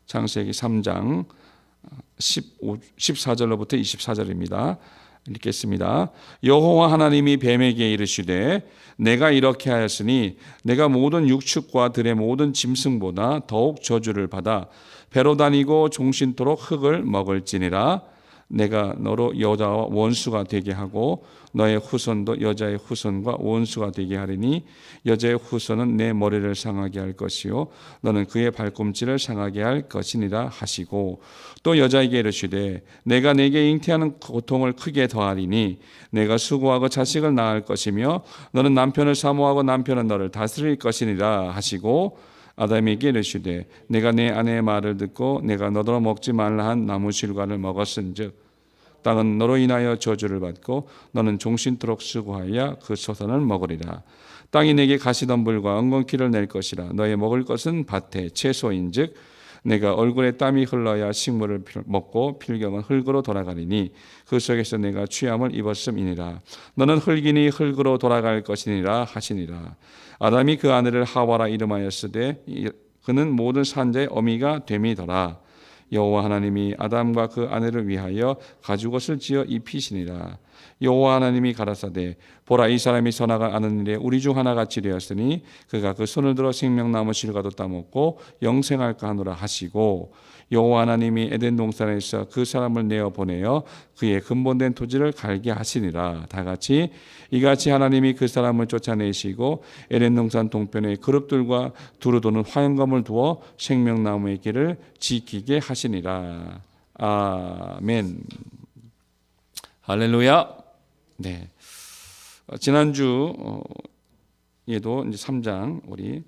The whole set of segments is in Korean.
창세기 3장 14절로부터 24절입니다. 읽겠습니다. 여호와 하나님이 뱀에게 이르시되 내가 이렇게 하였으니 내가 모든 육축과 들의 모든 짐승보다 더욱 저주를 받아 배로 다니고 종신토록 흙을 먹을지니라. 내가 너로 여자와 원수가 되게 하고 너의 후손도 여자의 후손과 원수가 되게 하리니 여자의 후손은 내 머리를 상하게 할 것이요 너는 그의 발꿈치를 상하게 할 것이니라 하시고, 또 여자에게 이르시되 내가 내게 잉태하는 고통을 크게 더하리니 내가 수고하고 자식을 낳을 것이며 너는 남편을 사모하고 남편은 너를 다스릴 것이니라 하시고, 아담에게 이르시되 내가 내 아내의 말을 듣고 내가 너더러 먹지 말라 한 나무 실과를 먹었은즉 땅은 너로 인하여 저주를 받고 너는 종신토록 수고하여 그 소산을 먹으리라. 땅이 내게 가시덤불과 엉겅퀴를 낼 것이라. 너의 먹을 것은 밭의 채소인즉 내가 얼굴에 땀이 흘러야 식물을 먹고 필경은 흙으로 돌아가리니 그 속에서 내가 취함을 입었음이니라. 너는 흙이니 흙으로 돌아갈 것이니라 하시니라. 아담이 그 아내를 하와라 이름하였으되 그는 모든 산자의 어미가 됨이더라. 여호와 하나님이 아담과 그 아내를 위하여 가죽옷을 지어 입히시니라. 여호와 하나님이 가라사대 보라 이 사람이 선악을 아는 일에 우리 중 하나같이 되었으니 그가 그 손을 들어 생명나무 실과도 따먹고 영생할까 하노라 하시고, 여호와 하나님이 에덴 동산에서 그 사람을 내어 보내어 그의 근본된 토지를 갈게 하시니라. 다 같이 이같이 하나님이 그 사람을 쫓아내시고 에덴 동산 동편에 그룹들과 두루 도는 화영검을 두어 생명나무의 길을 지키게 하시니라. 아멘. 할렐루야. 네. 지난주에도 이제 3장 우리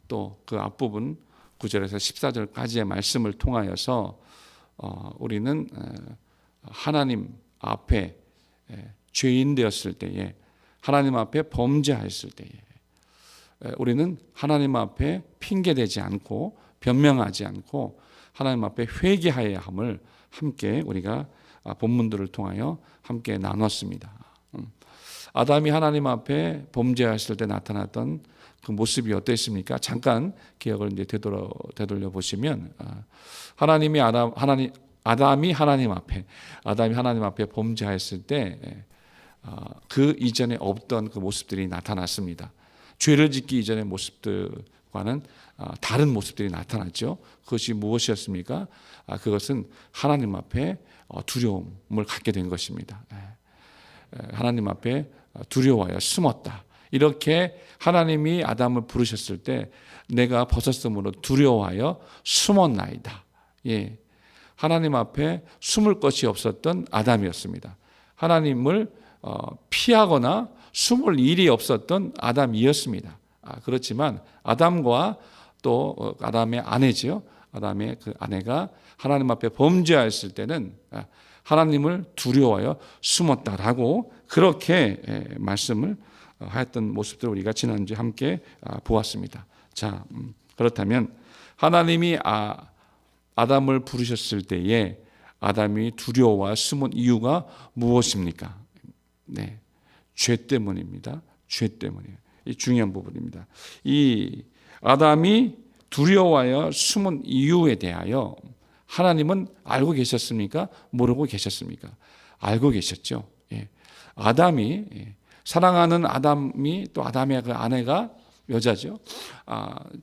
또 그 앞부분 9절에서 14절까지의 말씀을 통하여서 우리는 하나님 앞에 죄인 되었을 때에, 하나님 앞에 범죄하였을 때에 우리는 하나님 앞에 핑계대지 않고 변명하지 않고 하나님 앞에 회개하여야 함을 함께 우리가 본문들을 통하여 함께 나눴습니다. 아담이 하나님 앞에 범죄했을 때 나타났던 그 모습이 어땠습니까? 잠깐 기억을 이제 되돌려 보시면, 아담이 하나님 앞에 범죄했을 때 그 이전에 없던 그 모습들이 나타났습니다. 죄를 짓기 이전의 모습들과는 다른 모습들이 나타났죠. 그것이 무엇이었습니까? 그것은 하나님 앞에 두려움을 갖게 된 것입니다. 하나님 앞에 두려워하여 숨었다. 이렇게 하나님이 아담을 부르셨을 때 내가 벗었으므로 두려워하여 숨었나이다. 예, 하나님 앞에 숨을 것이 없었던 아담이었습니다. 하나님을 피하거나 숨을 일이 없었던 아담이었습니다. 그렇지만 아담과 또 아담의 아내죠. 아담의 그 아내가 하나님 앞에 범죄했을 때는 하나님을 두려워하여 숨었다라고 그렇게 말씀을 하였던 모습들을 우리가 지난주에 함께 보았습니다. 자, 그렇다면 하나님이 아담을 부르셨을 때에 아담이 두려워와 숨은 이유가 무엇입니까? 네, 죄 때문입니다. 죄 때문이에요. 이 중요한 부분입니다. 이 아담이 두려워하여 숨은 이유에 대하여 하나님은 알고 계셨습니까? 모르고 계셨습니까? 알고 계셨죠. 예. 아담이, 사랑하는 아담이, 또 아담의 그 아내가 여자죠.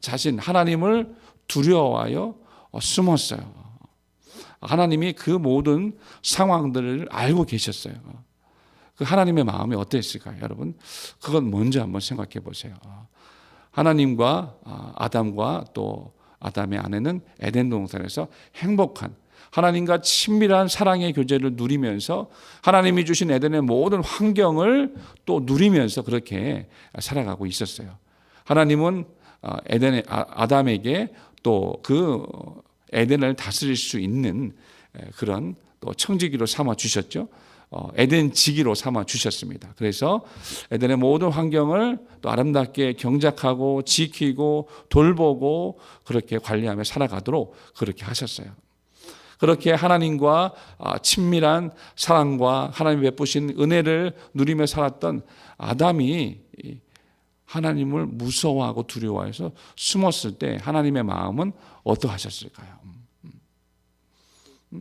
자신 하나님을 두려워하여 숨었어요. 하나님이 그 모든 상황들을 알고 계셨어요. 그 하나님의 마음이 어땠을까요, 여러분? 그건 먼저 한번 생각해 보세요. 하나님과 아담과 또 아담의 아내는 에덴 동산에서 행복한, 하나님과 친밀한 사랑의 교제를 누리면서 하나님이 주신 에덴의 모든 환경을 또 누리면서 그렇게 살아가고 있었어요. 하나님은 아담에게 또 그 에덴을 다스릴 수 있는 그런 또 청지기로 삼아 주셨죠. 에덴 지기로 삼아 주셨습니다. 그래서 에덴의 모든 환경을 또 아름답게 경작하고 지키고 돌보고 그렇게 관리하며 살아가도록 그렇게 하셨어요. 그렇게 하나님과 친밀한 사랑과 하나님이 베푸신 은혜를 누리며 살았던 아담이 하나님을 무서워하고 두려워해서 숨었을 때 하나님의 마음은 어떠하셨을까요?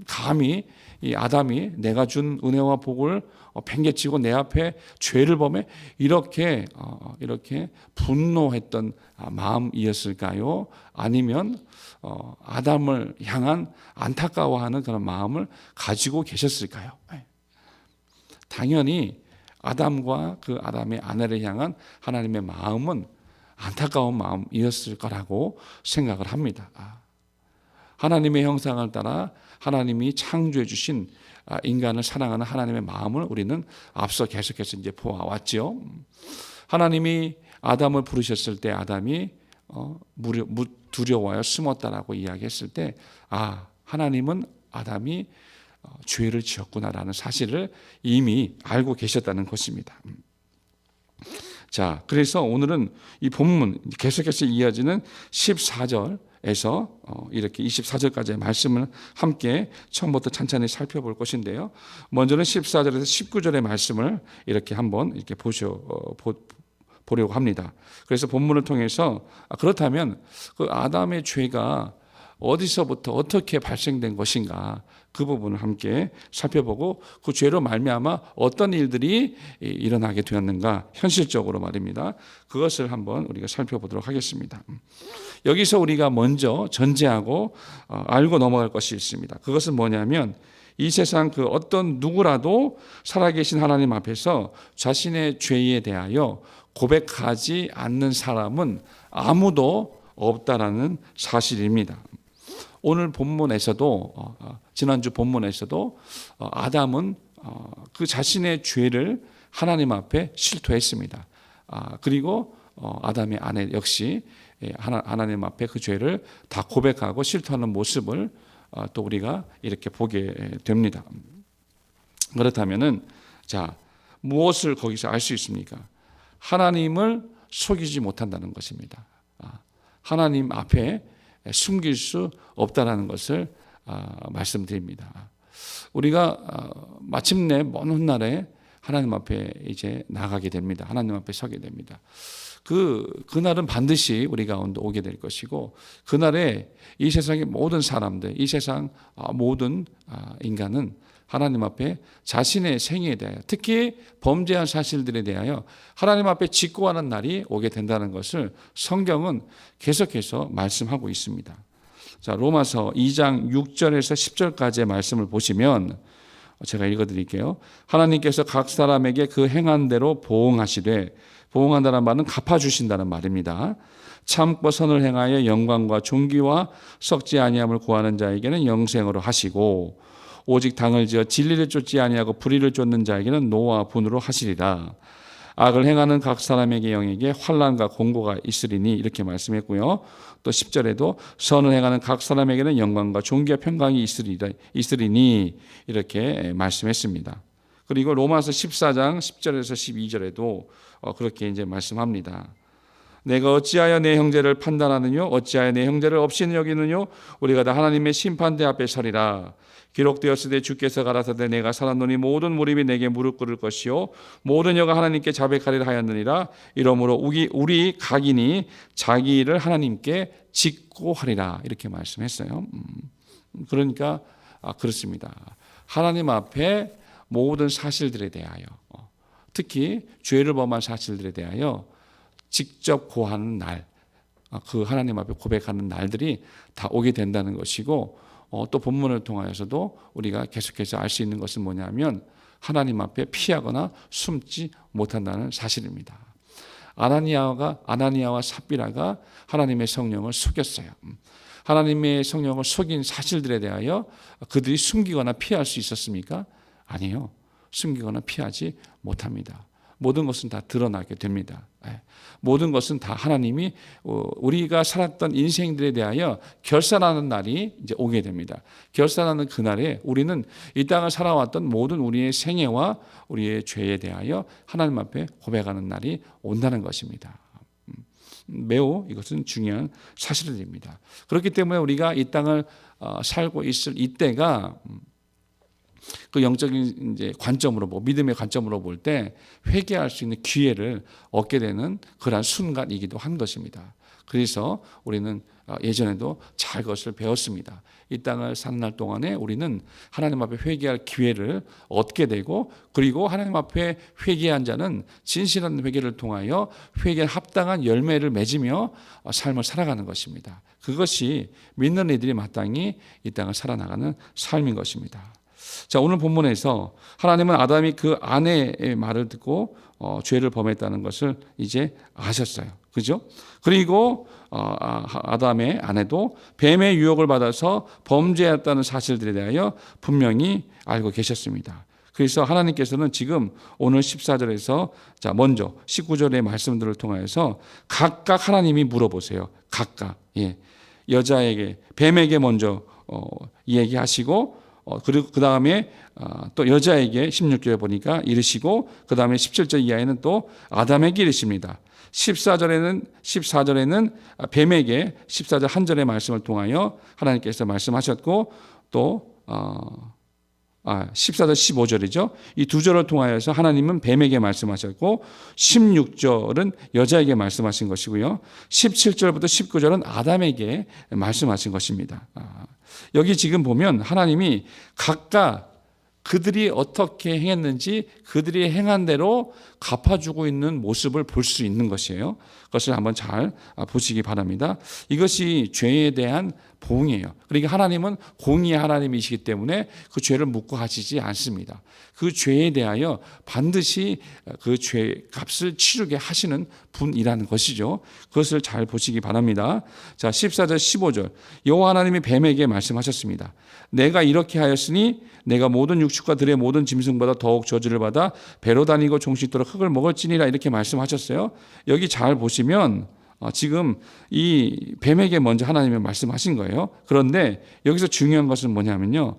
감히 이 아담이 내가 준 은혜와 복을 팽개치고 내 앞에 죄를 범해 이렇게 분노했던 마음이었을까요? 아니면 아담을 향한 안타까워하는 그런 마음을 가지고 계셨을까요? 당연히 아담과 그 아담의 아내를 향한 하나님의 마음은 안타까운 마음이었을 거라고 생각을 합니다. 하나님의 형상을 따라 하나님이 창조해 주신 인간을 사랑하는 하나님의 마음을 우리는 앞서 계속해서 이제 보아왔죠. 하나님이 아담을 부르셨을 때 아담이 두려워하여 숨었다라고 이야기했을 때 하나님은 아담이 죄를 지었구나라는 사실을 이미 알고 계셨다는 것입니다. 자, 그래서 오늘은 이 본문 계속해서 이어지는 14절에서 이렇게 24절까지의 말씀을 함께 처음부터 찬찬히 살펴볼 것인데요. 먼저는 14절에서 19절의 말씀을 이렇게 한번 이렇게 보려고 합니다. 그래서 본문을 통해서 그렇다면 그 아담의 죄가 어디서부터 어떻게 발생된 것인가 그 부분을 함께 살펴보고 그 죄로 말미암아 어떤 일들이 일어나게 되었는가 현실적으로 말입니다. 그것을 한번 우리가 살펴보도록 하겠습니다. 여기서 우리가 먼저 전제하고 알고 넘어갈 것이 있습니다. 그것은 뭐냐면 이 세상 그 어떤 누구라도 살아계신 하나님 앞에서 자신의 죄에 대하여 고백하지 않는 사람은 아무도 없다라는 사실입니다. 오늘 본문에서도 지난주 본문에서도 아담은 그 자신의 죄를 하나님 앞에 실토했습니다. 그리고 아담의 아내 역시 하나님 앞에 그 죄를 다 고백하고 실토하는 모습을 또 우리가 이렇게 보게 됩니다. 그렇다면은 자, 무엇을 거기서 알 수 있습니까? 하나님을 속이지 못한다는 것입니다. 하나님 앞에 숨길 수 없다는 것을 말씀드립니다. 우리가 마침내 먼 훗날에 하나님 앞에 이제 나가게 됩니다. 하나님 앞에 서게 됩니다. 그날은 반드시 우리 가운데 오게 될 것이고 그날에 이 세상의 모든 사람들, 이 세상 모든 인간은 하나님 앞에 자신의 생애에 대하여 특히 범죄한 사실들에 대하여 하나님 앞에 직고하는 날이 오게 된다는 것을 성경은 계속해서 말씀하고 있습니다. 자, 로마서 2장 6절에서 10절까지의 말씀을 보시면 제가 읽어드릴게요. 하나님께서 각 사람에게 그 행한 대로 보응하시되 보응한다는 말은 갚아주신다는 말입니다. 참고 선을 행하여 영광과 존귀와 썩지 아니함을 구하는 자에게는 영생으로 하시고 오직 당을 지어 진리를 쫓지 아니하고 불의를 쫓는 자에게는 노와 분으로 하시리라. 악을 행하는 각 사람에게 영에게 환난과 공고가 있으리니 이렇게 말씀했고요. 또 10절에도 선을 행하는 각 사람에게는 영광과 존귀와 평강이 있으리니 이렇게 말씀했습니다. 그리고 로마서 14장 10절에서 12절에도 그렇게 이제 말씀합니다. 내가 어찌하여 내 형제를 판단하느뇨? 어찌하여 내 형제를 없이는 여기느뇨? 우리가 다 하나님의 심판대 앞에 서리라. 기록되었으되 주께서 가라사대 내가 살았노니 모든 무릎이 내게 무릎 꿇을 것이요 모든 여가 하나님께 자백하리라 하였느니라. 이러므로 우리 각인이 자기 일을 하나님께 짓고 하리라. 이렇게 말씀했어요. 그러니까 그렇습니다. 하나님 앞에 모든 사실들에 대하여 특히 죄를 범한 사실들에 대하여 직접 고하는 날, 그 하나님 앞에 고백하는 날들이 다 오게 된다는 것이고 또 본문을 통하여서도 우리가 계속해서 알 수 있는 것은 뭐냐면 하나님 앞에 피하거나 숨지 못한다는 사실입니다. 아나니아와 삽비라가 하나님의 성령을 속였어요. 하나님의 성령을 속인 사실들에 대하여 그들이 숨기거나 피할 수 있었습니까? 아니요. 숨기거나 피하지 못합니다. 모든 것은 다 드러나게 됩니다. 모든 것은 다 하나님이 우리가 살았던 인생들에 대하여 결산하는 날이 이제 오게 됩니다. 결산하는 그날에 우리는 이 땅을 살아왔던 모든 우리의 생애와 우리의 죄에 대하여 하나님 앞에 고백하는 날이 온다는 것입니다. 매우 이것은 중요한 사실입니다. 그렇기 때문에 우리가 이 땅을 살고 있을 이때가 그 영적인 이제 관점으로 믿음의 관점으로 볼 때 회개할 수 있는 기회를 얻게 되는 그러한 순간이기도 한 것입니다. 그래서 우리는 예전에도 잘 그것을 배웠습니다. 이 땅을 사는 날 동안에 우리는 하나님 앞에 회개할 기회를 얻게 되고, 그리고 하나님 앞에 회개한 자는 진실한 회개를 통하여 회개에 합당한 열매를 맺으며 삶을 살아가는 것입니다. 그것이 믿는 이들이 마땅히 이 땅을 살아나가는 삶인 것입니다. 자, 오늘 본문에서 하나님은 아담이 그 아내의 말을 듣고 죄를 범했다는 것을 이제 아셨어요. 그죠? 그리고 아담의 아내도 뱀의 유혹을 받아서 범죄했다는 사실들에 대하여 분명히 알고 계셨습니다. 그래서 하나님께서는 지금 오늘 14절에서 자, 먼저 19절의 말씀들을 통하여서 각각 하나님이 물어보세요. 각각. 예. 여자에게, 뱀에게 먼저 얘기하시고, 그리고 그 다음에 또 여자에게 16절에 보니까 이르시고, 그 다음에 17절 이하에는 또 아담에게 이르십니다. 14절에는 뱀에게 14절 한 절의 말씀을 통하여 하나님께서 말씀하셨고, 또 14절 15절이죠. 이 두 절을 통하여서 하나님은 뱀에게 말씀하셨고, 16절은 여자에게 말씀하신 것이고요, 17절부터 19절은 아담에게 말씀하신 것입니다. 여기 지금 보면 하나님이 각각 그들이 어떻게 행했는지 그들이 행한 대로 갚아주고 있는 모습을 볼 수 있는 것이에요. 그것을 한번 잘 보시기 바랍니다. 이것이 죄에 대한 보응이에요. 그러니까 하나님은 공의의 하나님이시기 때문에 그 죄를 묵고 하시지 않습니다. 그 죄에 대하여 반드시 그 죄 값을 치르게 하시는 분이라는 것이죠. 그것을 잘 보시기 바랍니다. 자, 14절 15절 여호와 하나님이 뱀에게 말씀하셨습니다. 내가 이렇게 하였으니 내가 모든 육축과 들의 모든 짐승보다 더욱 저주를 받아 배로 다니고 종식도록 흙을 먹을지니라, 이렇게 말씀하셨어요. 여기 잘 보시면 지금 이 뱀에게 먼저 하나님이 말씀하신 거예요. 그런데 여기서 중요한 것은 뭐냐면요,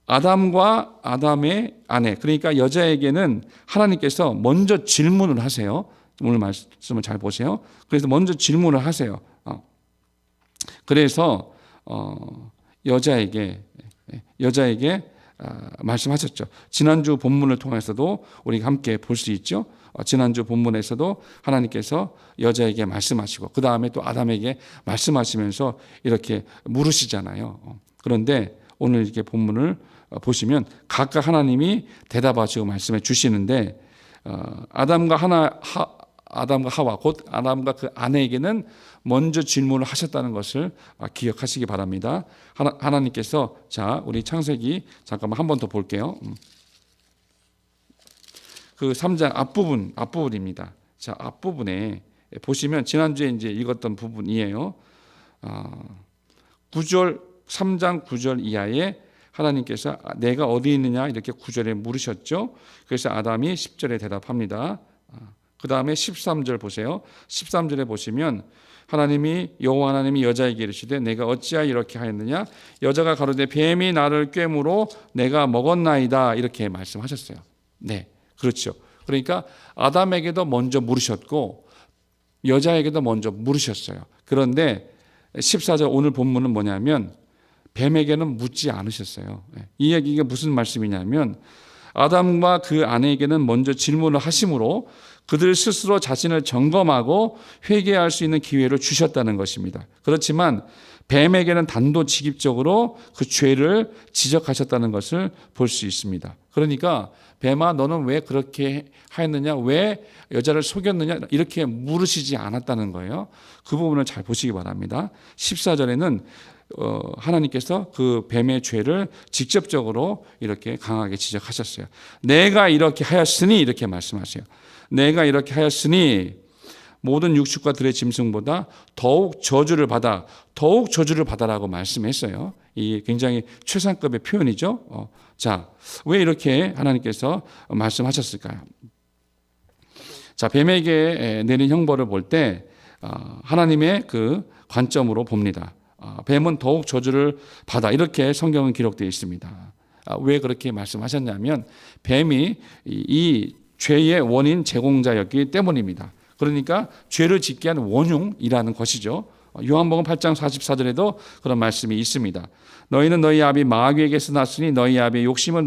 아담과 아담의 아내, 그러니까 여자에게는 하나님께서 먼저 질문을 하세요. 오늘 말씀을 잘 보세요. 그래서 먼저 질문을 하세요. 그래서 여자에게 말씀하셨죠. 지난주 본문을 통해서도 우리가 함께 볼 수 있죠. 지난주 본문에서도 하나님께서 여자에게 말씀하시고, 그 다음에 또 아담에게 말씀하시면서 이렇게 물으시잖아요. 그런데 오늘 이렇게 본문을 보시면 각각 하나님이 대답하시고 말씀해 주시는데, 아담과 하와, 곧 아담과 그 아내에게는 먼저 질문을 하셨다는 것을 기억하시기 바랍니다. 하나님께서, 자, 우리 창세기 잠깐만 한 번 더 볼게요. 그 3장 앞부분입니다. 자, 앞부분에 보시면 지난주에 이제 읽었던 부분이에요. 3장 9절 이하에 하나님께서 내가 어디 있느냐 이렇게 9절에 물으셨죠. 그래서 아담이 10절에 대답합니다. 그 다음에 13절 보세요. 13절에 보시면 하나님이 여호와 하나님이 여자에게 이르시되 내가 어찌하여 이렇게 하였느냐, 여자가 가로되 뱀이 나를 꿰므로 내가 먹었나이다, 이렇게 말씀하셨어요. 네, 그렇죠. 그러니까 아담에게도 먼저 물으셨고 여자에게도 먼저 물으셨어요. 그런데 14절 오늘 본문은 뭐냐면 뱀에게는 묻지 않으셨어요. 이 얘기가 무슨 말씀이냐면 아담과 그 아내에게는 먼저 질문을 하심으로 그들 스스로 자신을 점검하고 회개할 수 있는 기회를 주셨다는 것입니다. 그렇지만 뱀에게는 단도직입적으로 그 죄를 지적하셨다는 것을 볼 수 있습니다. 그러니까 뱀아, 너는 왜 그렇게 하였느냐, 왜 여자를 속였느냐, 이렇게 물으시지 않았다는 거예요. 그 부분을 잘 보시기 바랍니다. 14절에는 하나님께서 그 뱀의 죄를 직접적으로 이렇게 강하게 지적하셨어요. 내가 이렇게 하였으니, 이렇게 말씀하세요. 내가 이렇게 하였으니 모든 육축과 들의 짐승보다 더욱 저주를 받아라고 말씀했어요. 이 굉장히 최상급의 표현이죠. 자, 왜 이렇게 하나님께서 말씀하셨을까요? 자, 뱀에게 내린 형벌을 볼 때 하나님의 그 관점으로 봅니다. 뱀은 더욱 저주를 받아, 이렇게 성경은 기록되어 있습니다. 왜 그렇게 말씀하셨냐면 뱀이 이 죄의 원인 제공자였기 때문입니다. 그러니까 죄를 짓게 한 원흉이라는 것이죠. 요한복음 8장 44절에도 그런 말씀이 있습니다. 너희는 너희 아비 마귀에게서 났으니 너희 아비의 욕심을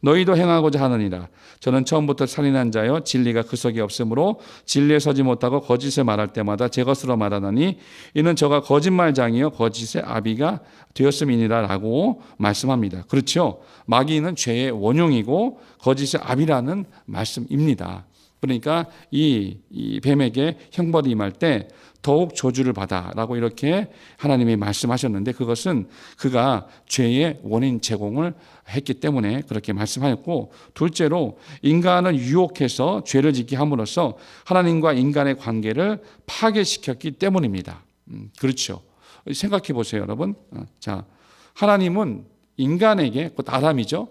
너희도 행하고자 하느니라. 저는 처음부터 살인한 자여 진리가 그 속에 없으므로 진리에 서지 못하고 거짓을 말할 때마다 제 것으로 말하나니 이는 저가 거짓말장이요 거짓의 아비가 되었음이니라 라고 말씀합니다. 그렇죠. 마귀는 죄의 원흉이고 거짓의 아비라는 말씀입니다. 그러니까 이 뱀에게 형벌이 임할 때 더욱 저주를 받아라고 이렇게 하나님이 말씀하셨는데, 그것은 그가 죄의 원인 제공을 했기 때문에 그렇게 말씀하였고, 둘째로 인간을 유혹해서 죄를 짓게 함으로써 하나님과 인간의 관계를 파괴시켰기 때문입니다. 그렇죠. 생각해 보세요, 여러분. 자, 하나님은 인간에게, 곧 아담이죠,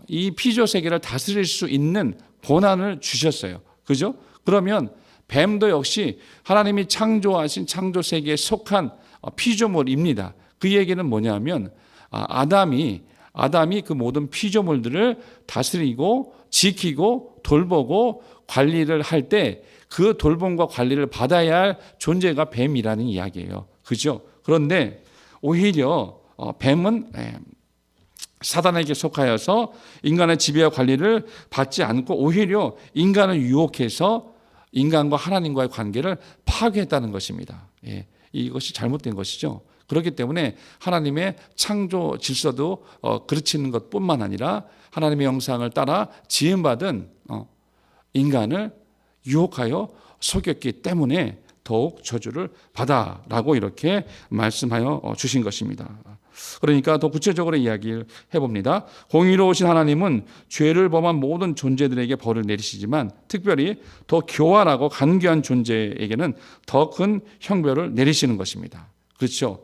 이 피조 세계를 다스릴 수 있는 권한을 주셨어요. 그죠? 그러면 뱀도 역시 하나님이 창조하신 창조 세계에 속한 피조물입니다. 그 얘기는 뭐냐면 아담이 그 모든 피조물들을 다스리고 지키고 돌보고 관리를 할 때 그 돌봄과 관리를 받아야 할 존재가 뱀이라는 이야기예요. 그죠? 그런데 오히려 뱀은 사단에게 속하여서 인간의 지배와 관리를 받지 않고 오히려 인간을 유혹해서 인간과 하나님과의 관계를 파괴했다는 것입니다. 이것이 잘못된 것이죠. 그렇기 때문에 하나님의 창조 질서도 그르치는 것뿐만 아니라 하나님의 형상을 따라 지음받은 인간을 유혹하여 속였기 때문에 더욱 저주를 받아라고 이렇게 말씀하여 주신 것입니다. 그러니까 더 구체적으로 이야기를 해봅니다. 공의로우신 하나님은 죄를 범한 모든 존재들에게 벌을 내리시지만 특별히 더 교활하고 간교한 존재에게는 더 큰 형벌을 내리시는 것입니다. 그렇죠.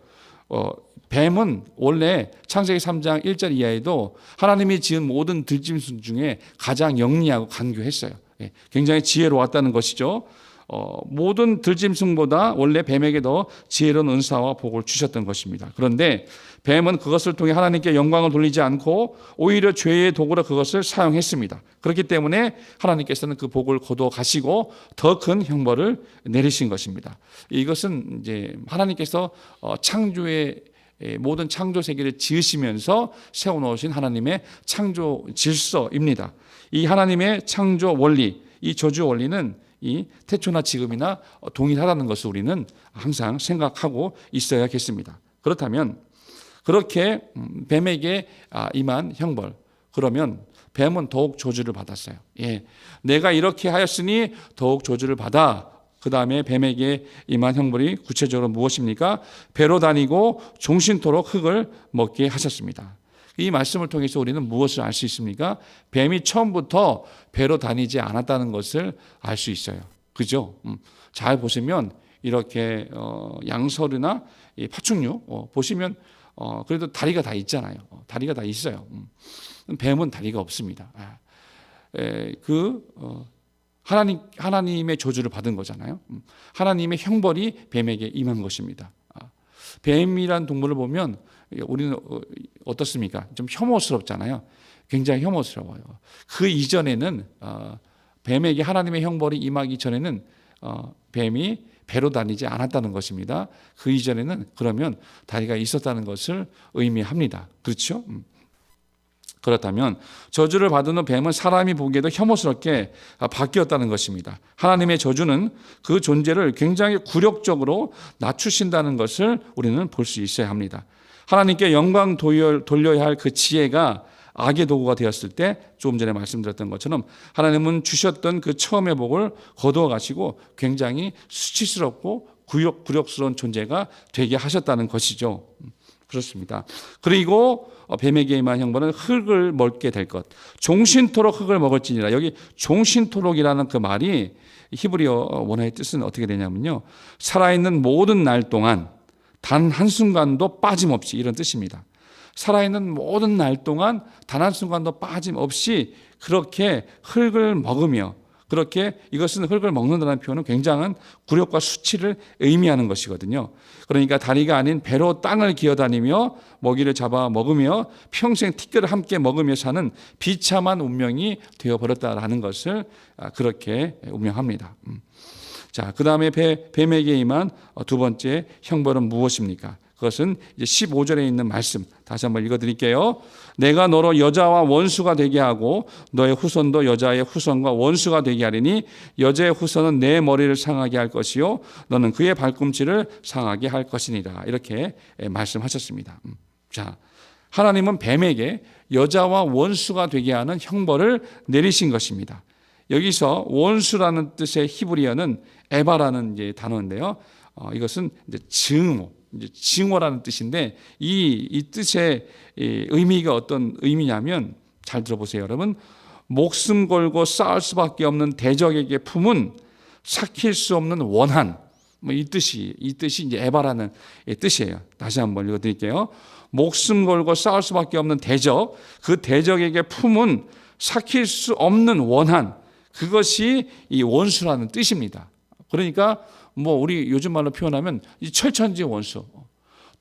뱀은 원래 창세기 3장 1절 이하에도 하나님이 지은 모든 들짐승 중에 가장 영리하고 간교했어요. 굉장히 지혜로웠다는 것이죠. 모든 들짐승보다 원래 뱀에게 더 지혜로운 은사와 복을 주셨던 것입니다. 그런데 뱀은 그것을 통해 하나님께 영광을 돌리지 않고 오히려 죄의 도구로 그것을 사용했습니다. 그렇기 때문에 하나님께서는 그 복을 거두어 가시고 더 큰 형벌을 내리신 것입니다. 이것은 이제 하나님께서 창조의 모든 창조 세계를 지으시면서 세워놓으신 하나님의 창조 질서입니다. 이 하나님의 창조 원리, 이 저주 원리는 이 태초나 지금이나 동일하다는 것을 우리는 항상 생각하고 있어야겠습니다. 그렇다면 그렇게 뱀에게 임한 형벌, 그러면 뱀은 더욱 저주를 받았어요. 내가 이렇게 하였으니 더욱 저주를 받아. 그 다음에 뱀에게 임한 형벌이 구체적으로 무엇입니까? 배로 다니고 종신토록 흙을 먹게 하셨습니다. 이 말씀을 통해서 우리는 무엇을 알 수 있습니까? 뱀이 처음부터 배로 다니지 않았다는 것을 알 수 있어요. 그죠? 잘 보시면 이렇게 양서류나 파충류 보시면 그래도 다리가 다 있잖아요. 다리가 다 있어요. 뱀은 다리가 없습니다. 하나님의 저주를 받은 거잖아요. 하나님의 형벌이 뱀에게 임한 것입니다. 뱀이란 동물을 보면 우리는 어떻습니까? 좀 혐오스럽잖아요. 굉장히 혐오스러워요. 그 이전에는 뱀에게 하나님의 형벌이 임하기 전에는 뱀이 배로 다니지 않았다는 것입니다. 그 이전에는 그러면 다리가 있었다는 것을 의미합니다. 그렇죠? 그렇다면 저주를 받은 후 뱀은 사람이 보기에도 혐오스럽게 바뀌었다는 것입니다. 하나님의 저주는 그 존재를 굉장히 굴욕적으로 낮추신다는 것을 우리는 볼 수 있어야 합니다. 하나님께 영광 돌려야 할 그 지혜가 악의 도구가 되었을 때 조금 전에 말씀드렸던 것처럼 하나님은 주셨던 그 처음의 복을 거두어 가시고 굉장히 수치스럽고 굴욕스러운 존재가 되게 하셨다는 것이죠. 그렇습니다. 그리고 뱀에게 임한 형벌은 흙을 먹게 될 것. 종신토록 흙을 먹을지니라. 여기 종신토록이라는 그 말이 히브리어 원어의 뜻은 어떻게 되냐면요, 살아있는 모든 날 동안 단 한순간도 빠짐없이, 이런 뜻입니다. 살아있는 모든 날 동안 단 한순간도 빠짐없이 그렇게 흙을 먹으며, 그렇게 이것은 흙을 먹는다는 표현은 굉장한 굴욕과 수치를 의미하는 것이거든요. 그러니까 다리가 아닌 배로 땅을 기어다니며 먹이를 잡아 먹으며 평생 티끌을 함께 먹으며 사는 비참한 운명이 되어버렸다라는 것을 그렇게 운명합니다. 자, 그 다음에 뱀에게 임한 두 번째 형벌은 무엇입니까? 그것은 이제 15절에 있는 말씀 다시 한번 읽어드릴게요. 내가 너로 여자와 원수가 되게 하고 너의 후손도 여자의 후손과 원수가 되게 하리니 여자의 후손은 내 머리를 상하게 할 것이요 너는 그의 발꿈치를 상하게 할 것이니라. 이렇게 말씀하셨습니다. 자, 하나님은 뱀에게 여자와 원수가 되게 하는 형벌을 내리신 것입니다. 여기서 원수라는 뜻의 히브리어는 에바라는 이제 단어인데요. 이것은 이제 증오라는 뜻인데 이 뜻의 의미가 어떤 의미냐면 잘 들어보세요, 여러분. 목숨 걸고 싸울 수밖에 없는 대적에게 품은 삭힐 수 없는 원한. 이 뜻이 이제 에바라는 뜻이에요. 다시 한번 읽어드릴게요. 목숨 걸고 싸울 수밖에 없는 대적, 그 대적에게 품은 삭힐 수 없는 원한, 그것이 이 원수라는 뜻입니다. 그러니까 우리 요즘 말로 표현하면 이 철천지 원수,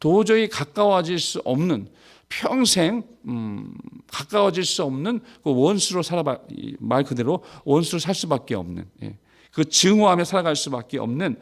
도저히 가까워질 수 없는, 평생 가까워질 수 없는 그 원수로 말 그대로 원수로 살 수밖에 없는, 그 증오하며 살아갈 수밖에 없는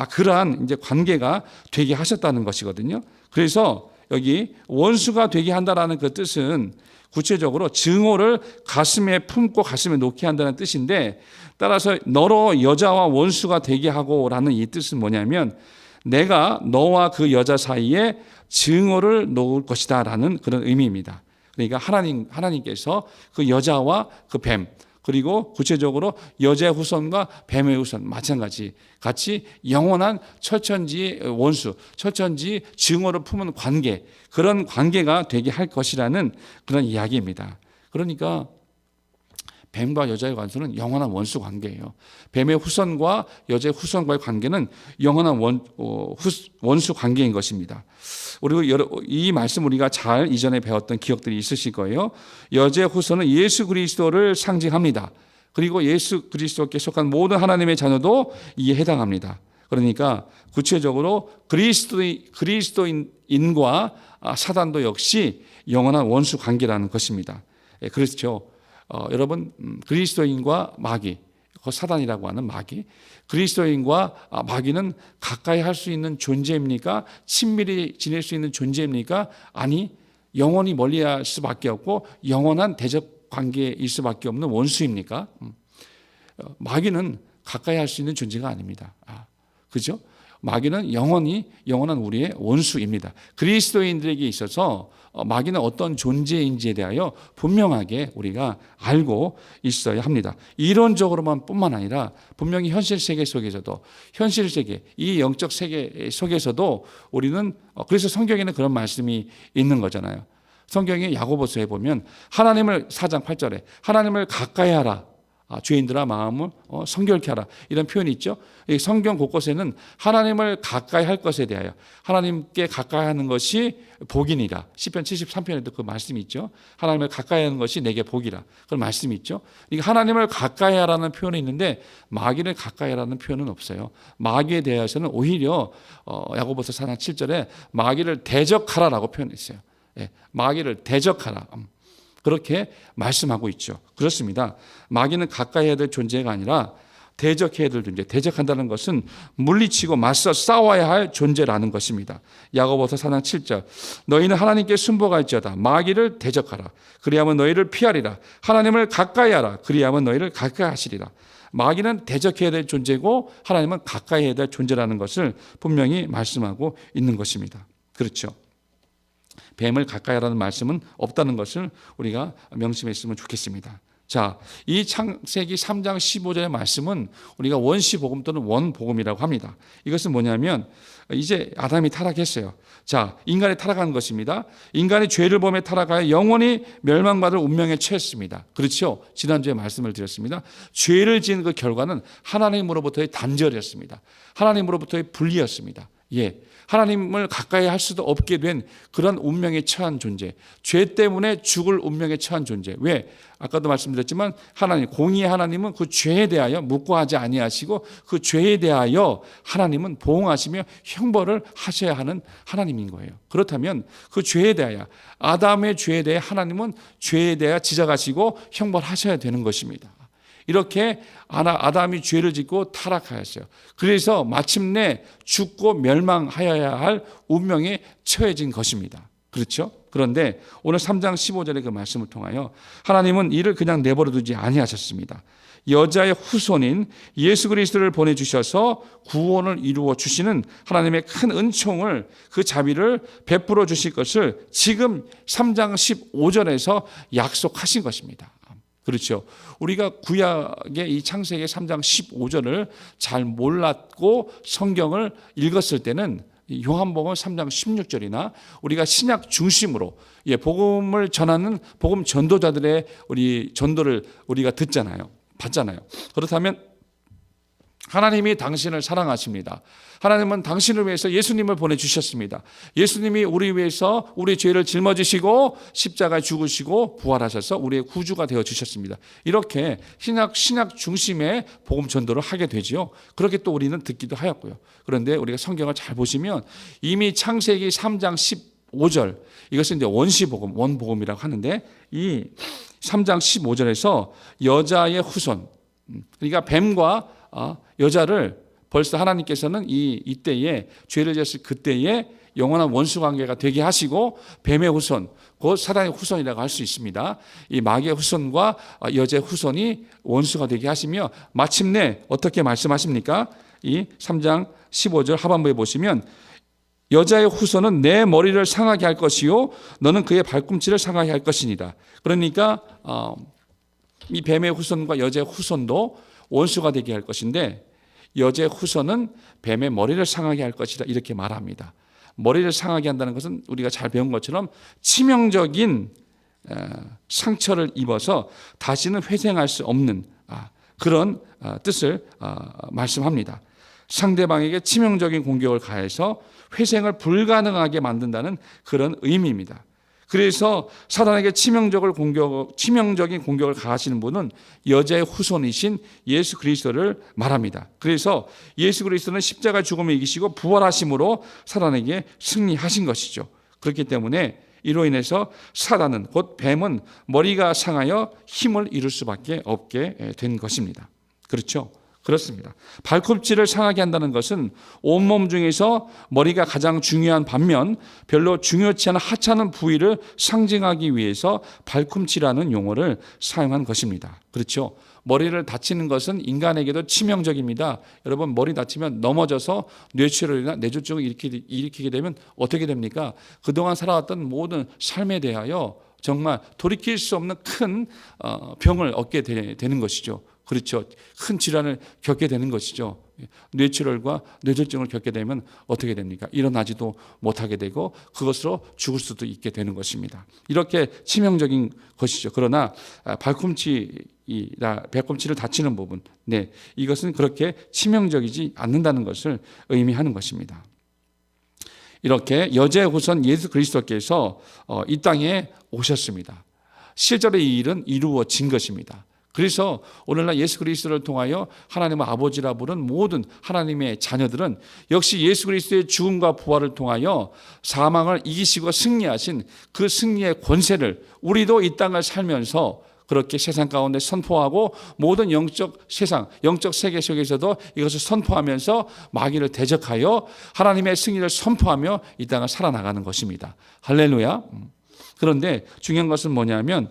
그러한 이제 관계가 되게 하셨다는 것이거든요. 그래서 여기 원수가 되게 한다라는 그 뜻은 구체적으로 증오를 가슴에 품고 가슴에 놓게 한다는 뜻인데, 따라서 너로 여자와 원수가 되게 하고라는 이 뜻은 뭐냐면 내가 너와 그 여자 사이에 증오를 놓을 것이다라는 그런 의미입니다. 그러니까 하나님께서 그 여자와 그 뱀, 그리고 구체적으로 여자의 후손과 뱀의 후손 마찬가지 같이 영원한 철천지의 원수, 철천지 증오를 품은 관계, 그런 관계가 되게 할 것이라는 그런 이야기입니다. 그러니까 뱀과 여자의 관계는 영원한 원수 관계예요. 뱀의 후손과 여자의 후손과의 관계는 영원한 원수 관계인 것입니다. 그리고 이 말씀 우리가 잘 이전에 배웠던 기억들이 있으실 거예요. 여자의 후손은 예수 그리스도를 상징합니다. 그리고 예수 그리스도께 속한 모든 하나님의 자녀도 이에 해당합니다. 그러니까 구체적으로 그리스도인과 사단도 역시 영원한 원수 관계라는 것입니다. 그렇죠. 여러분, 그리스도인과 마귀, 사단이라고 하는 마귀, 그리스도인과 마귀는 가까이 할 수 있는 존재입니까? 친밀히 지낼 수 있는 존재입니까? 아니, 영원히 멀리할 수밖에 없고 영원한 대적 관계일 수밖에 없는 원수입니까? 마귀는 가까이 할 수 있는 존재가 아닙니다. 그죠? 마귀는 영원한 우리의 원수입니다. 그리스도인들에게 있어서 마귀는 어떤 존재인지에 대하여 분명하게 우리가 알고 있어야 합니다. 이론적으로만 뿐만 아니라 분명히 현실 세계 속에서도, 현실 세계, 이 영적 세계 속에서도 우리는, 그래서 성경에는 그런 말씀이 있는 거잖아요. 성경의 야고보서에 보면 하나님을 4장 8절에 하나님을 가까이 하라, 죄인들아 마음을 성결케 하라, 이런 표현이 있죠. 성경 곳곳에는 하나님을 가까이 할 것에 대하여, 하나님께 가까이 하는 것이 복이니라, 시편 73편에도 그 말씀이 있죠. 하나님을 가까이 하는 것이 내게 복이라, 그런 말씀이 있죠. 그러니까 하나님을 가까이 하라는 표현이 있는데 마귀를 가까이 하라는 표현은 없어요. 마귀에 대해서는 오히려 야고보서 4장 7절에 마귀를 대적하라라고 표현했어요. 마귀를 대적하라, 그렇게 말씀하고 있죠. 그렇습니다. 마귀는 가까이 해야 될 존재가 아니라 대적해야 될 존재, 대적한다는 것은 물리치고 맞서 싸워야 할 존재라는 것입니다. 야고보서 4장 7절, 너희는 하나님께 순복할지어다 마귀를 대적하라, 그리하면 너희를 피하리라. 하나님을 가까이 하라, 그리하면 너희를 가까이 하시리라. 마귀는 대적해야 될 존재고 하나님은 가까이 해야 될 존재라는 것을 분명히 말씀하고 있는 것입니다. 그렇죠. 뱀을 가까이 하라는 말씀은 없다는 것을 우리가 명심했으면 좋겠습니다. 자, 이 창세기 3장 15절의 말씀은 우리가 원시복음 또는 원복음이라고 합니다. 이것은 뭐냐면 이제 아담이 타락했어요. 자, 인간이 타락한 것입니다. 인간이 죄를 범해 타락하여 영원히 멸망받을 운명에 처했습니다. 그렇죠? 지난주에 말씀을 드렸습니다. 죄를 지은 그 결과는 하나님으로부터의 단절이었습니다. 하나님으로부터의 분리였습니다. 하나님을 가까이 할 수도 없게 된 그런 운명에 처한 존재, 죄 때문에 죽을 운명에 처한 존재. 왜? 아까도 말씀드렸지만 하나님, 공의의 하나님은 그 죄에 대하여 묵고하지 아니하시고 그 죄에 대하여 하나님은 보응하시며 형벌을 하셔야 하는 하나님인 거예요. 그렇다면 그 죄에 대하여, 아담의 죄에 대해 하나님은 죄에 대하여 지적하시고 형벌하셔야 되는 것입니다. 이렇게 아담이 죄를 짓고 타락하였어요. 그래서 마침내 죽고 멸망하여야 할 운명에 처해진 것입니다. 그렇죠? 그런데 오늘 3장 15절의 그 말씀을 통하여 하나님은 이를 그냥 내버려 두지 아니하셨습니다. 여자의 후손인 예수 그리스도를 보내주셔서 구원을 이루어 주시는 하나님의 큰 은총을, 그 자비를 베풀어 주실 것을 지금 3장 15절에서 약속하신 것입니다. 그렇죠. 우리가 구약의 이 창세기 3장 15절을 잘 몰랐고 성경을 읽었을 때는 요한복음 3장 16절이나 우리가 신약 중심으로 복음을 전하는 복음 전도자들의 우리 전도를 우리가 듣잖아요. 봤잖아요. 그렇다면 하나님이 당신을 사랑하십니다. 하나님은 당신을 위해서 예수님을 보내주셨습니다. 예수님이 우리 위해서 우리 죄를 짊어지시고 십자가에 죽으시고 부활하셔서 우리의 구주가 되어주셨습니다. 이렇게 신약 중심의 복음 전도를 하게 되지요. 그렇게 또 우리는 듣기도 하였고요. 그런데 우리가 성경을 잘 보시면 이미 창세기 3장 15절, 이것은 이제 원시복음, 원복음이라고 하는데, 이 3장 15절에서 여자의 후손, 그러니까 뱀과 여자를 벌써 하나님께서는 이때에 죄를 지었을 그때에 영원한 원수 관계가 되게 하시고, 뱀의 후손, 곧 사단의 후손이라고 할 수 있습니다. 이 마귀의 후손과 여자의 후손이 원수가 되게 하시며 마침내 어떻게 말씀하십니까? 이 3장 15절 하반부에 보시면 여자의 후손은 내 머리를 상하게 할 것이요 너는 그의 발꿈치를 상하게 할 것이니라. 그러니까 이 뱀의 후손과 여자의 후손도 원수가 되게 할 것인데, 여자의 후손은 뱀의 머리를 상하게 할 것이다, 이렇게 말합니다. 머리를 상하게 한다는 것은 우리가 잘 배운 것처럼 치명적인 상처를 입어서 다시는 회생할 수 없는 그런 뜻을 말씀합니다. 상대방에게 치명적인 공격을 가해서 회생을 불가능하게 만든다는 그런 의미입니다. 그래서 사단에게 치명적인 공격을 가하시는 분은 여자의 후손이신 예수 그리스도를 말합니다. 그래서 예수 그리스도는 십자가 죽음을 이기시고 부활하심으로 사단에게 승리하신 것이죠. 그렇기 때문에 이로 인해서 사단은, 곧 뱀은 머리가 상하여 힘을 잃을 수밖에 없게 된 것입니다. 그렇죠? 그렇습니다. 발꿈치를 상하게 한다는 것은 온몸 중에서 머리가 가장 중요한 반면 별로 중요치 않은 하찮은 부위를 상징하기 위해서 발꿈치라는 용어를 사용한 것입니다. 그렇죠? 머리를 다치는 것은 인간에게도 치명적입니다. 여러분, 머리 다치면 넘어져서 뇌출혈이나 뇌졸중을 일으키게 되면 어떻게 됩니까? 그동안 살아왔던 모든 삶에 대하여 정말 돌이킬 수 없는 큰 병을 얻게 되는 것이죠. 그렇죠. 큰 질환을 겪게 되는 것이죠. 뇌출혈과 뇌졸중을 겪게 되면 어떻게 됩니까? 일어나지도 못하게 되고 그것으로 죽을 수도 있게 되는 것입니다. 이렇게 치명적인 것이죠. 그러나 발꿈치를 다치는 부분, 이것은 그렇게 치명적이지 않는다는 것을 의미하는 것입니다. 이렇게 여자의 후손 예수 그리스도께서 이 땅에 오셨습니다. 실제로 이 일은 이루어진 것입니다. 그래서 오늘날 예수 그리스도를 통하여 하나님의 아버지라 부른 모든 하나님의 자녀들은 역시 예수 그리스도의 죽음과 부활을 통하여 사망을 이기시고 승리하신 그 승리의 권세를 우리도 이 땅을 살면서 그렇게 세상 가운데 선포하고 모든 영적 세계 속에서도 이것을 선포하면서 마귀를 대적하여 하나님의 승리를 선포하며 이 땅을 살아나가는 것입니다. 할렐루야. 그런데 중요한 것은 뭐냐면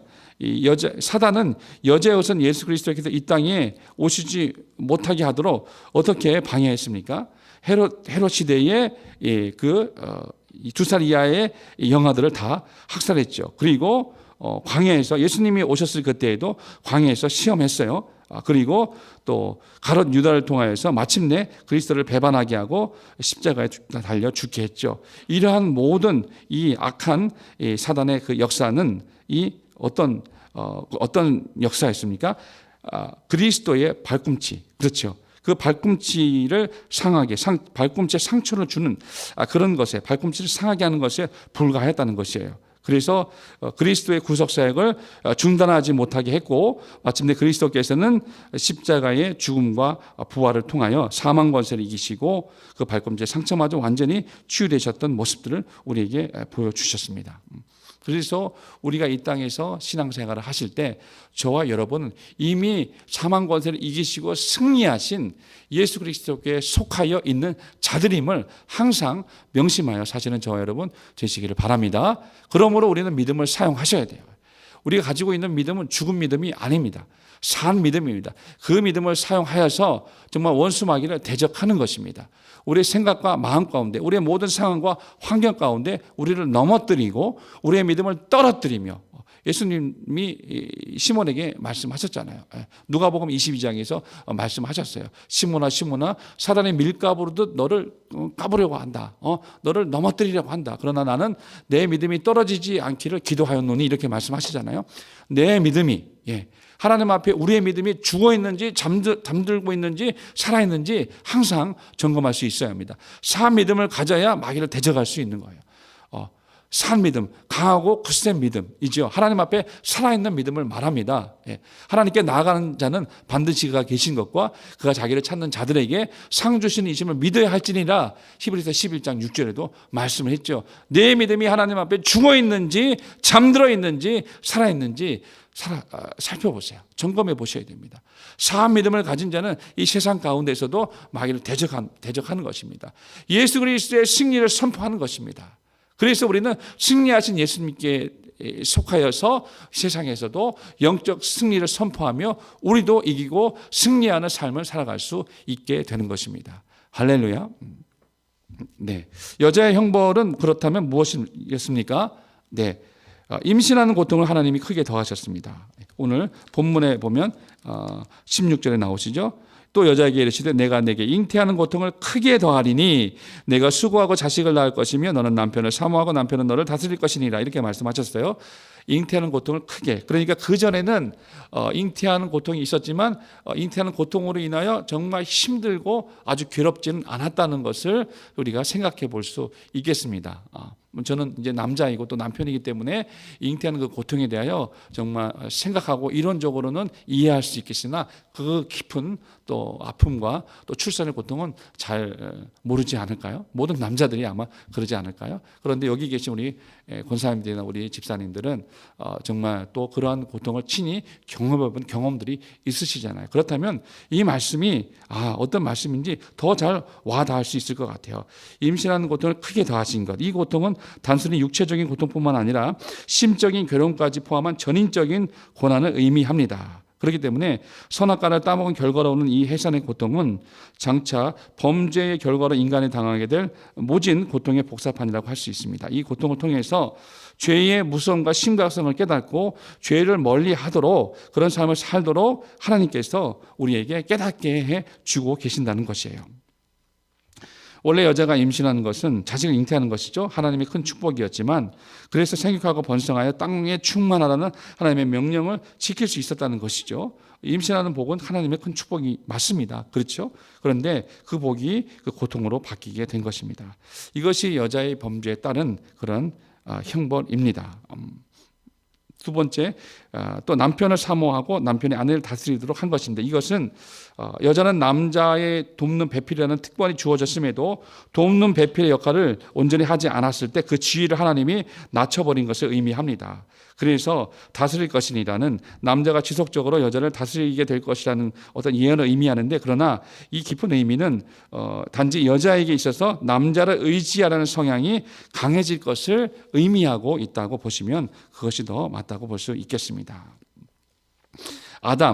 사단은 여자의 후손 예수 그리스도께서 이 땅에 오시지 못하게 하도록 어떻게 방해했습니까? 헤롯 시대에 그 2살 이하의 영아들을 다 학살했죠. 그리고 광야에서 예수님이 오셨을 그때에도 광야에서 시험했어요. 그리고 또 가롯 유다를 통하여서 마침내 그리스도를 배반하게 하고 십자가에 달려 죽게 했죠. 이러한 모든 이 악한 사단의 그 역사는 이 어떤 역사였습니까? 그리스도의 발꿈치, 그렇죠. 그 발꿈치를 발꿈치에 상처를 주는 그런 것에, 발꿈치를 상하게 하는 것에 불과했다는 것이에요. 그래서 그리스도의 구속사역을 중단하지 못하게 했고 마침내 그리스도께서는 십자가의 죽음과 부활을 통하여 사망 권세를 이기시고 그 발꿈치의 상처마저 완전히 치유되셨던 모습들을 우리에게 보여주셨습니다. 그래서 우리가 이 땅에서 신앙생활을 하실 때 저와 여러분은 이미 사망 권세를 이기시고 승리하신 예수 그리스도께 속하여 있는 자들임을 항상 명심하여 사시는 저와 여러분 되시기를 바랍니다. 그러므로 우리는 믿음을 사용하셔야 돼요. 우리가 가지고 있는 믿음은 죽은 믿음이 아닙니다. 산 믿음입니다. 그 믿음을 사용하여서 정말 원수 마귀를 대적하는 것입니다. 우리의 생각과 마음 가운데, 우리의 모든 상황과 환경 가운데 우리를 넘어뜨리고 우리의 믿음을 떨어뜨리며, 예수님이 시몬에게 말씀하셨잖아요. 누가복음 22장에서 말씀하셨어요. 시몬아 시몬아 사단의 밀가부르듯 너를 까보려고 한다. 너를 넘어뜨리려고 한다. 그러나 나는 내 믿음이 떨어지지 않기를 기도하였노니, 이렇게 말씀하시잖아요. 내 믿음이, 하나님 앞에 우리의 믿음이 죽어있는지 잠들고 있는지 살아있는지 항상 점검할 수 있어야 합니다. 산 믿음을 가져야 마귀를 대적할 수 있는 거예요. 산 믿음, 강하고 굳센 믿음이죠. 하나님 앞에 살아있는 믿음을 말합니다. 하나님께 나아가는 자는 반드시 그가 계신 것과 그가 자기를 찾는 자들에게 상 주시는 이심을 믿어야 할지니라, 히브리서 11장 6절에도 말씀을 했죠. 내 믿음이 하나님 앞에 죽어있는지 잠들어 있는지 살아있는지 살펴보세요. 점검해 보셔야 됩니다. 사한 믿음을 가진 자는 이 세상 가운데서도 마귀를 대적하는 것입니다. 예수 그리스도의 승리를 선포하는 것입니다. 그래서 우리는 승리하신 예수님께 속하여서 세상에서도 영적 승리를 선포하며 우리도 이기고 승리하는 삶을 살아갈 수 있게 되는 것입니다. 할렐루야. 네. 여자의 형벌은 그렇다면 무엇이겠습니까? 네. 임신하는 고통을 하나님이 크게 더하셨습니다. 오늘 본문에 보면 16절에 나오시죠. 또 여자에게 이르시되 내가 내게 잉태하는 고통을 크게 더하리니 내가 수고하고 자식을 낳을 것이며 너는 남편을 사모하고 남편은 너를 다스릴 것이니라, 이렇게 말씀하셨어요. 잉태하는 고통을 크게. 그러니까 그전에는 잉태하는 고통이 있었지만 잉태하는 고통으로 인하여 정말 힘들고 아주 괴롭지는 않았다는 것을 우리가 생각해 볼 수 있겠습니다. 저는 이제 남자이고 또 남편이기 때문에 잉태하는 그 고통에 대하여 정말 생각하고 이론적으로는 이해할 수 있겠으나 그 깊은 또 아픔과 또 출산의 고통은 잘 모르지 않을까요? 모든 남자들이 아마 그러지 않을까요? 그런데 여기 계신 우리 권사님들이나 우리 집사님들은 정말 또 그러한 고통을 친히 경험해본 경험들이 있으시잖아요. 그렇다면 이 말씀이 어떤 말씀인지 더 잘 와닿을 수 있을 것 같아요. 임신하는 고통을 크게 더하신 것, 이 고통은 단순히 육체적인 고통뿐만 아니라 심적인 괴로움까지 포함한 전인적인 고난을 의미합니다. 그렇기 때문에 선악과를 따먹은 결과로 오는 이 해산의 고통은 장차 범죄의 결과로 인간이 당하게 될 모진 고통의 복사판이라고 할 수 있습니다. 이 고통을 통해서 죄의 무서움과 심각성을 깨닫고 죄를 멀리하도록, 그런 삶을 살도록 하나님께서 우리에게 깨닫게 해주고 계신다는 것이에요. 원래 여자가 임신하는 것은 자식을 잉태하는 것이죠. 하나님의 큰 축복이었지만, 그래서 생육하고 번성하여 땅에 충만하라는 하나님의 명령을 지킬 수 있었다는 것이죠. 임신하는 복은 하나님의 큰 축복이 맞습니다. 그렇죠? 그런데 그 복이 그 고통으로 바뀌게 된 것입니다. 이것이 여자의 범죄에 따른 그런 형벌입니다. 두 번째, 또 남편을 사모하고 남편이 아내를 다스리도록 한 것인데, 이것은 여자는 남자의 돕는 배필이라는 특권이 주어졌음에도 돕는 배필의 역할을 온전히 하지 않았을 때 그 지위를 하나님이 낮춰버린 것을 의미합니다. 그래서 다스릴 것이니라는, 남자가 지속적으로 여자를 다스리게 될 것이라는 어떤 예언을 의미하는데, 그러나 이 깊은 의미는 단지 여자에게 있어서 남자를 의지하라는 성향이 강해질 것을 의미하고 있다고 보시면 그것이 더 맞다고 볼 수 있겠습니다.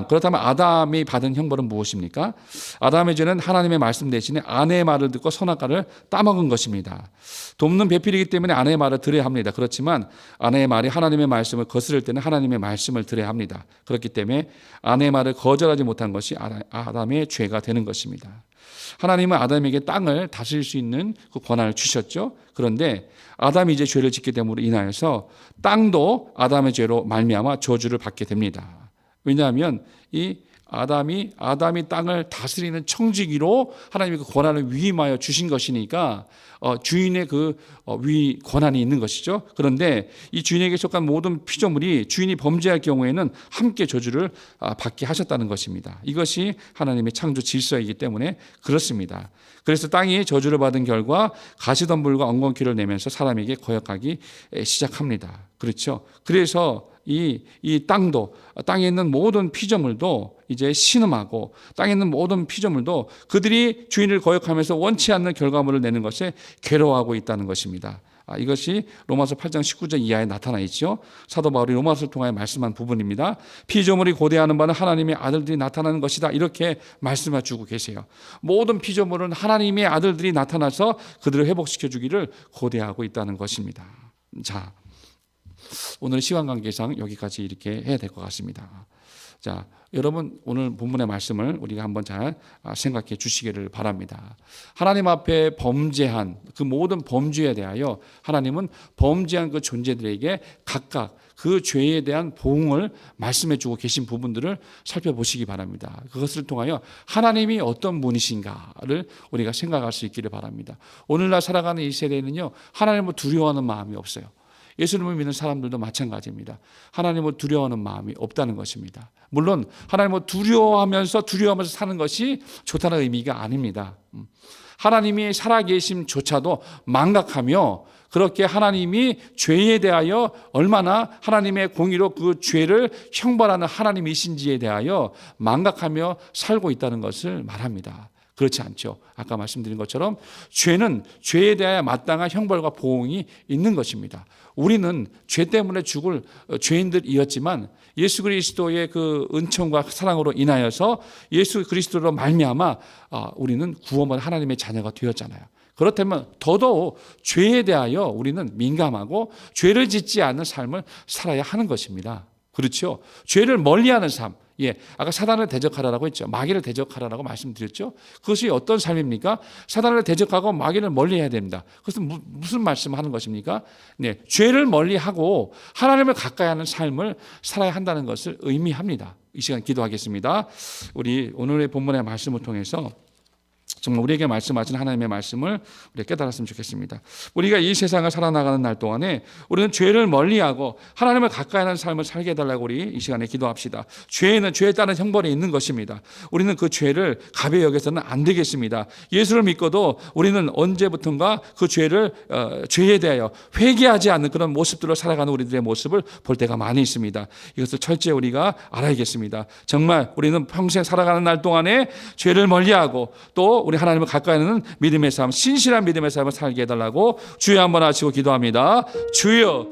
그렇다면 아담이 받은 형벌은 무엇입니까? 아담의 죄는 하나님의 말씀 대신에 아내의 말을 듣고 선악과를 따먹은 것입니다. 돕는 배필이기 때문에 아내의 말을 들어야 합니다. 그렇지만 아내의 말이 하나님의 말씀을 거스를 때는 하나님의 말씀을 들어야 합니다. 그렇기 때문에 아내의 말을 거절하지 못한 것이 아담의 죄가 되는 것입니다. 하나님은 아담에게 땅을 다스릴 수 있는 그 권한을 주셨죠. 그런데 아담이 이제 죄를 짓게 됨으로 인하여서 땅도 아담의 죄로 말미암아 저주를 받게 됩니다. 왜냐하면 이 아담이 땅을 다스리는 청지기로 하나님이 그 권한을 위임하여 주신 것이니까 주인의 그 위 권한이 있는 것이죠. 그런데 이 주인에게 속한 모든 피조물이 주인이 범죄할 경우에는 함께 저주를 받게 하셨다는 것입니다. 이것이 하나님의 창조 질서이기 때문에 그렇습니다. 그래서 땅이 저주를 받은 결과 가시덤불과 엉겅퀴를 내면서 사람에게 거역하기 시작합니다. 그렇죠. 그래서 이 땅도, 땅에 있는 모든 피조물도 이제 신음하고, 땅에 있는 모든 피조물도 그들이 주인을 거역하면서 원치 않는 결과물을 내는 것에 괴로워하고 있다는 것입니다. 이것이 로마서 8장 19절 이하에 나타나 있죠. 사도 바울이 로마서를 통하여 말씀한 부분입니다. 피조물이 고대하는 바는 하나님의 아들들이 나타나는 것이다, 이렇게 말씀해 주고 계세요. 모든 피조물은 하나님의 아들들이 나타나서 그들을 회복시켜 주기를 고대하고 있다는 것입니다. 자, 오늘 시간 관계상 여기까지 이렇게 해야 될 것 같습니다. 자, 여러분 오늘 본문의 말씀을 우리가 한번 잘 생각해 주시기를 바랍니다. 하나님 앞에 범죄한 그 모든 범죄에 대하여 하나님은 범죄한 그 존재들에게 각각 그 죄에 대한 보응을 말씀해 주고 계신 부분들을 살펴보시기 바랍니다. 그것을 통하여 하나님이 어떤 분이신가를 우리가 생각할 수 있기를 바랍니다. 오늘날 살아가는 이 세대는요, 하나님을 두려워하는 마음이 없어요. 예수님을 믿는 사람들도 마찬가지입니다. 하나님을 두려워하는 마음이 없다는 것입니다. 물론 하나님을 두려워하면서 사는 것이 좋다는 의미가 아닙니다. 하나님이 살아계심조차도 망각하며 그렇게 하나님이 죄에 대하여 얼마나 하나님의 공의로 그 죄를 형벌하는 하나님이신지에 대하여 망각하며 살고 있다는 것을 말합니다. 그렇지 않죠. 아까 말씀드린 것처럼 죄는 죄에 대하여 마땅한 형벌과 보응이 있는 것입니다. 우리는 죄 때문에 죽을 죄인들이었지만 예수 그리스도의 그 은총과 사랑으로 인하여서 예수 그리스도로 말미암아 우리는 구원받은 하나님의 자녀가 되었잖아요. 그렇다면 더더욱 죄에 대하여 우리는 민감하고 죄를 짓지 않는 삶을 살아야 하는 것입니다. 그렇죠. 죄를 멀리하는 삶. 아까 사단을 대적하라라고 했죠. 마귀를 대적하라라고 말씀드렸죠. 그것이 어떤 삶입니까? 사단을 대적하고 마귀를 멀리해야 됩니다. 그것은 무슨 말씀하는 것입니까? 죄를 멀리하고 하나님을 가까이 하는 삶을 살아야 한다는 것을 의미합니다. 이 시간 기도하겠습니다. 우리 오늘의 본문의 말씀을 통해서 정말 우리에게 말씀하신 하나님의 말씀을 우리가 깨달았으면 좋겠습니다. 우리가 이 세상을 살아나가는 날 동안에 우리는 죄를 멀리하고 하나님을 가까이 하는 삶을 살게 해달라고 우리 이 시간에 기도합시다. 죄에는 죄에 따른 형벌이 있는 것입니다. 우리는 그 죄를 가벼이 여겨서는 안 되겠습니다. 예수를 믿고도 우리는 언제부턴가 그 죄에 대하여 회개하지 않는 그런 모습들로 살아가는 우리들의 모습을 볼 때가 많이 있습니다. 이것을 철저히 우리가 알아야겠습니다. 정말 우리는 평생 살아가는 날 동안에 죄를 멀리하고 또 우리 하나님을 가까이 하는 믿음의 삶, 신실한 믿음의 삶을 살게 해달라고 주여 한번 하시고 기도합니다. 주여.